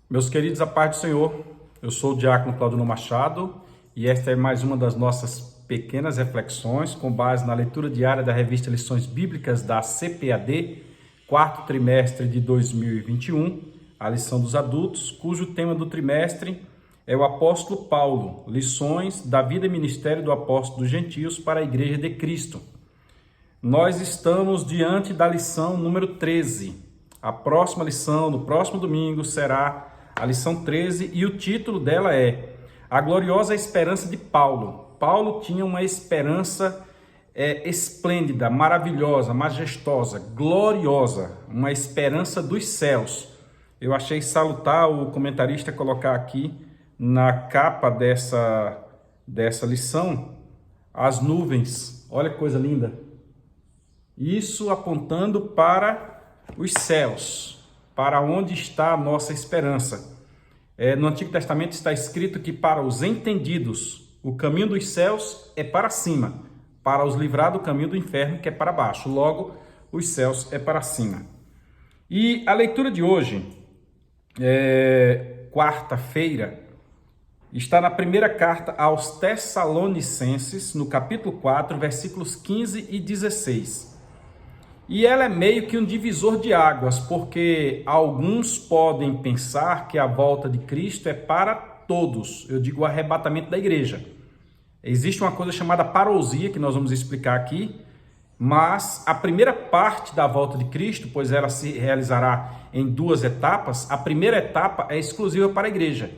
Meus queridos, a paz do Senhor, eu sou o diácono Claudino Machado e esta é mais uma das nossas pequenas reflexões com base na leitura diária da revista Lições Bíblicas da CPAD, quarto trimestre de 2021, a lição dos adultos, cujo tema do trimestre é o apóstolo Paulo, lições da vida e ministério do apóstolo dos gentios para a Igreja de Cristo. Nós estamos diante da lição número 13. A próxima lição, no próximo domingo, será a lição 13 e o título dela é A Gloriosa Esperança de Paulo. Paulo tinha uma esperança esplêndida, maravilhosa, majestosa, gloriosa, uma esperança dos céus. Eu achei salutar o comentarista colocar aqui na capa dessa lição as nuvens. Olha que coisa linda. Isso apontando para os céus, para onde está a nossa esperança. No Antigo Testamento está escrito que para os entendidos, o caminho dos céus é para cima, para os livrados, o caminho do inferno que é para baixo. Logo, os céus é para cima. E a leitura de hoje, quarta-feira, está na primeira carta aos Tessalonicenses, no capítulo 4, versículos 15 e 16. E ela é meio que um divisor de águas, porque alguns podem pensar que a volta de Cristo é para todos. Eu digo o arrebatamento da igreja. Existe uma coisa chamada parousia, que nós vamos explicar aqui, mas a primeira parte da volta de Cristo, pois ela se realizará em duas etapas, a primeira etapa é exclusiva para a igreja.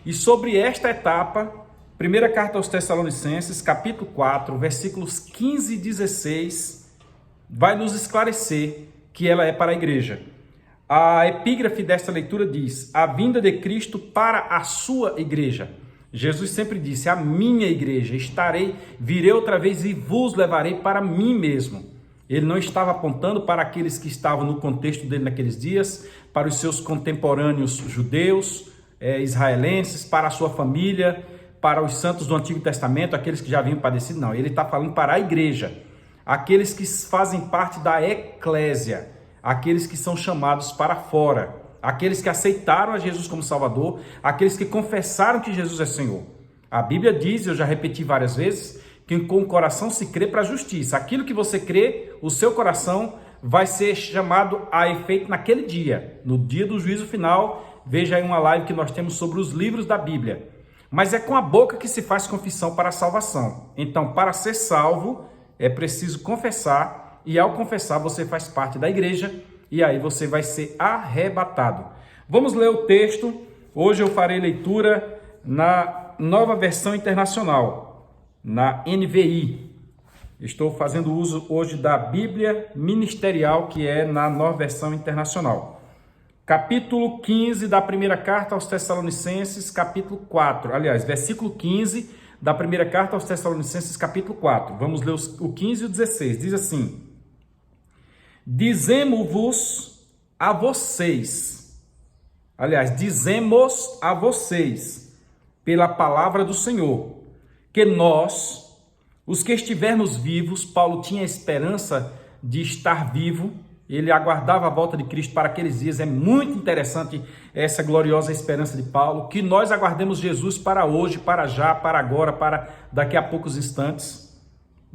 E sobre esta etapa, primeira carta aos Tessalonicenses, capítulo 4, versículos 15 e 16, vai nos esclarecer que ela é para a igreja. A epígrafe desta leitura diz: a vinda de Cristo para a sua igreja. Jesus sempre disse: a minha igreja, virei outra vez e vos levarei para mim mesmo. Ele não estava apontando para aqueles que estavam no contexto dele naqueles dias, para os seus contemporâneos judeus, israelenses, para a sua família, para os santos do Antigo Testamento, aqueles que já haviam padecido. Não, ele está falando para a igreja. Aqueles que fazem parte da eclésia, aqueles que são chamados para fora, aqueles que aceitaram a Jesus como Salvador, aqueles que confessaram que Jesus é Senhor. A Bíblia diz, eu já repeti várias vezes, que com o coração se crê para a justiça. Aquilo que você crê, o seu coração vai ser chamado a efeito naquele dia, no dia do juízo final. Veja aí uma live que nós temos sobre os livros da Bíblia. Mas é com a boca que se faz confissão para a salvação. Então, para ser salvo, é preciso confessar, e ao confessar você faz parte da igreja, e aí você vai ser arrebatado. Vamos ler o texto. Hoje eu farei leitura na Nova Versão Internacional, na NVI. Estou fazendo uso hoje da Bíblia Ministerial, que é na Nova Versão Internacional. Capítulo 15 da primeira carta aos Tessalonicenses, capítulo 4. Aliás, versículo 15 da primeira carta aos Tessalonicenses, capítulo 4. Vamos ler o 15 e o 16. Diz assim: dizemos a vocês, pela palavra do Senhor, que nós, os que estivermos vivos, Paulo tinha a esperança de estar vivo, ele aguardava a volta de Cristo para aqueles dias. É muito interessante essa gloriosa esperança de Paulo, que nós aguardemos Jesus para hoje, para já, para agora, para daqui a poucos instantes.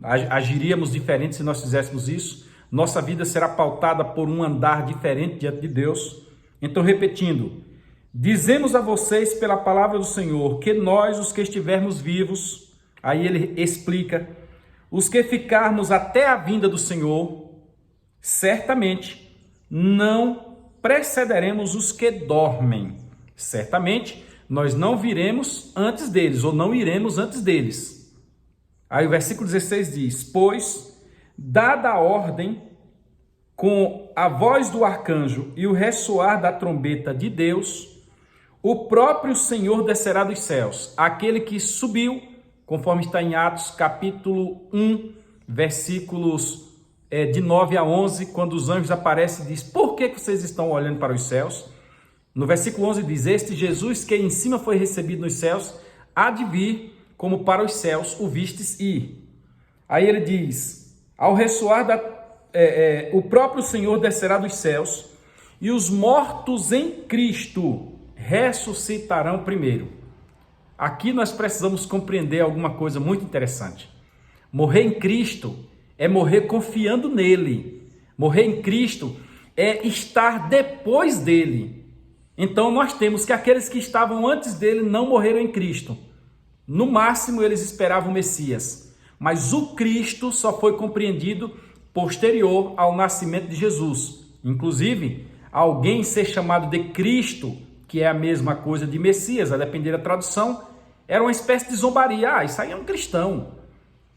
Agiríamos diferente se nós fizéssemos isso. Nossa vida será pautada por um andar diferente diante de Deus. Então, repetindo, dizemos a vocês pela palavra do Senhor, que nós, os que estivermos vivos, aí ele explica, os que ficarmos até a vinda do Senhor, certamente não precederemos os que dormem. Certamente nós não viremos antes deles, ou não iremos antes deles. Aí o versículo 16 diz: pois, dada a ordem, com a voz do arcanjo e o ressoar da trombeta de Deus, o próprio Senhor descerá dos céus, aquele que subiu, conforme está em Atos capítulo 1, versículos de 9 a 11, quando os anjos aparecem e diz: por que vocês estão olhando para os céus? No versículo 11 diz: este Jesus que em cima foi recebido nos céus, há de vir como para os céus o vistes ir. Aí ele diz: ao ressoar o próprio Senhor descerá dos céus, e os mortos em Cristo ressuscitarão primeiro. Aqui nós precisamos compreender alguma coisa muito interessante. Morrer em Cristo é morrer confiando nele. Morrer em Cristo é estar depois dele. Então nós temos que aqueles que estavam antes dele não morreram em Cristo. No máximo eles esperavam o Messias. Mas o Cristo só foi compreendido posterior ao nascimento de Jesus. Inclusive, alguém ser chamado de Cristo, que é a mesma coisa de Messias, a depender da tradução, era uma espécie de zombaria. Ah, isso aí é um cristão.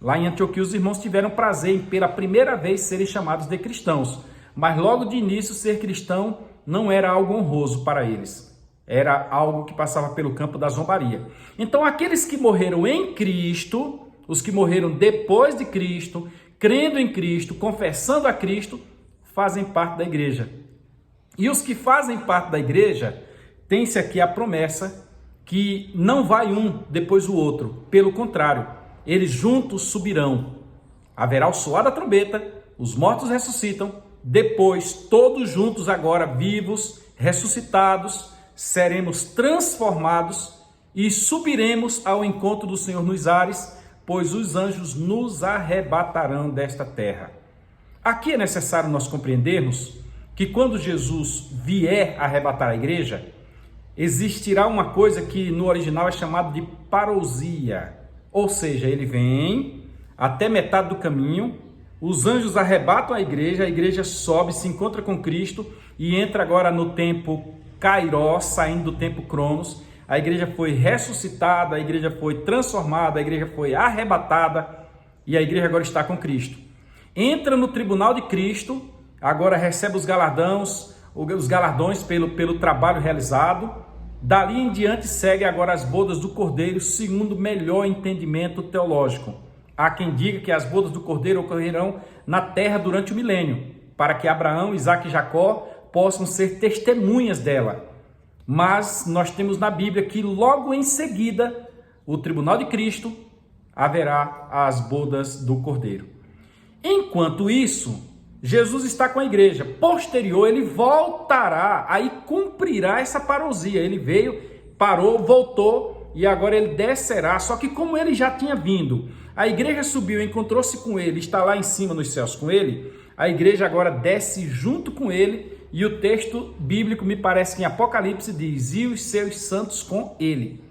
Lá em Antioquia os irmãos tiveram prazer em pela primeira vez serem chamados de cristãos. Mas logo de início ser cristão não era algo honroso para eles. Era algo que passava pelo campo da zombaria. Então aqueles que morreram em Cristo, os que morreram depois de Cristo, crendo em Cristo, confessando a Cristo, fazem parte da igreja. E os que fazem parte da igreja, tem-se aqui a promessa que não vai um depois o outro. Pelo contrário, eles juntos subirão. Haverá o soar da trombeta, os mortos ressuscitam, depois todos juntos agora vivos, ressuscitados, seremos transformados e subiremos ao encontro do Senhor nos ares, pois os anjos nos arrebatarão desta terra. Aqui é necessário nós compreendermos que quando Jesus vier arrebatar a igreja, existirá uma coisa que no original é chamada de parousia, ou seja, ele vem até metade do caminho, os anjos arrebatam a igreja sobe, se encontra com Cristo e entra agora no tempo Kairos, saindo do tempo Cronos. A igreja foi ressuscitada, a igreja foi transformada, a igreja foi arrebatada e a igreja agora está com Cristo. Entra no tribunal de Cristo, agora recebe os galardões pelo trabalho realizado. Dali em diante segue agora as bodas do Cordeiro, segundo o melhor entendimento teológico. Há quem diga que as bodas do Cordeiro ocorrerão na terra durante o milênio, para que Abraão, Isaque e Jacó possam ser testemunhas dela. Mas nós temos na Bíblia que logo em seguida, o tribunal de Cristo, haverá as bodas do Cordeiro. Enquanto isso, Jesus está com a igreja. Posterior, ele voltará, aí cumprirá essa parousia. Ele veio, parou, voltou e agora ele descerá. Só que como ele já tinha vindo, a igreja subiu, encontrou-se com ele, está lá em cima nos céus com ele, a igreja agora desce junto com ele e o texto bíblico me parece que em Apocalipse diz, e os seus santos com ele.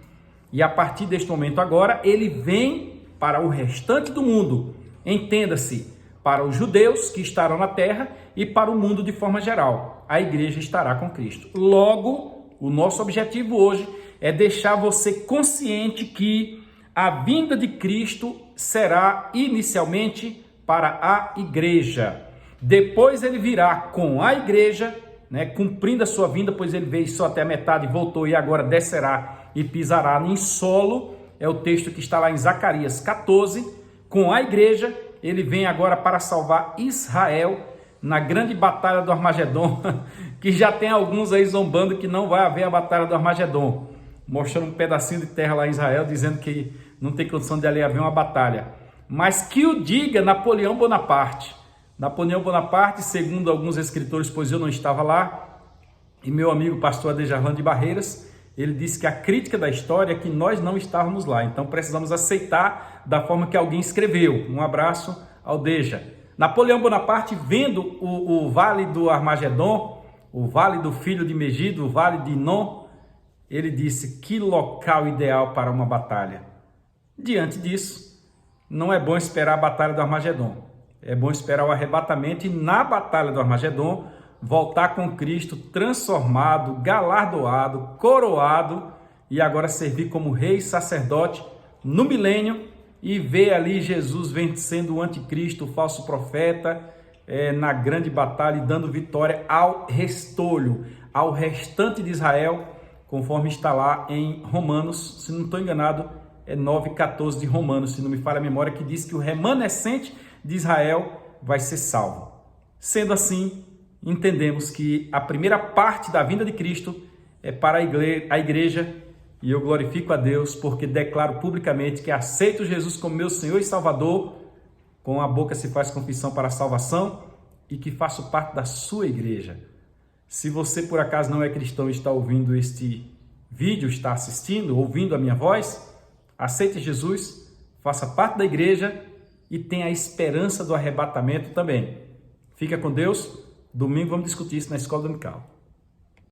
E a partir deste momento agora, ele vem para o restante do mundo. Entenda-se, para os judeus que estarão na terra e para o mundo de forma geral. A igreja estará com Cristo. Logo, o nosso objetivo hoje é deixar você consciente que a vinda de Cristo será inicialmente para a igreja. Depois ele virá com a igreja, cumprindo a sua vinda, pois ele veio só até a metade, voltou e agora descerá e pisará em solo. É o texto que está lá em Zacarias 14. Com a igreja, ele vem agora para salvar Israel na grande batalha do Armagedon, que já tem alguns aí zombando que não vai haver a batalha do Armagedon, mostrando um pedacinho de terra lá em Israel, dizendo que não tem condição de ali haver uma batalha. Mas que o diga Napoleão Bonaparte. Napoleão Bonaparte, segundo alguns escritores, pois eu não estava lá, e meu amigo pastor Adejarlan de Barreiras, ele disse que a crítica da história é que nós não estávamos lá, então precisamos aceitar da forma que alguém escreveu. Um abraço ao Deja. Napoleão Bonaparte, vendo o vale do Armagedon, o vale do filho de Megido, o vale de Inom, ele disse, que local ideal para uma batalha. Diante disso, não é bom esperar a batalha do Armagedon. É bom esperar o arrebatamento e na batalha do Armagedon voltar com Cristo transformado, galardoado, coroado e agora servir como rei e sacerdote no milênio e ver ali Jesus vencendo o anticristo, o falso profeta, na grande batalha e dando vitória ao restolho, ao restante de Israel, conforme está lá em Romanos, se não estou enganado, é 9,14 de Romanos, se não me falha a memória, que diz que o remanescente de Israel vai ser salvo. Sendo assim, entendemos que a primeira parte da vinda de Cristo é para a igreja e eu glorifico a Deus porque declaro publicamente que aceito Jesus como meu Senhor e Salvador, com a boca se faz confissão para a salvação e que faço parte da sua igreja. Se você por acaso não é cristão e está ouvindo este vídeo está assistindo, ouvindo a minha voz, aceite Jesus, faça parte da igreja e tenha a esperança do arrebatamento também. Fica com Deus. Domingo vamos discutir isso na Escola Dominical.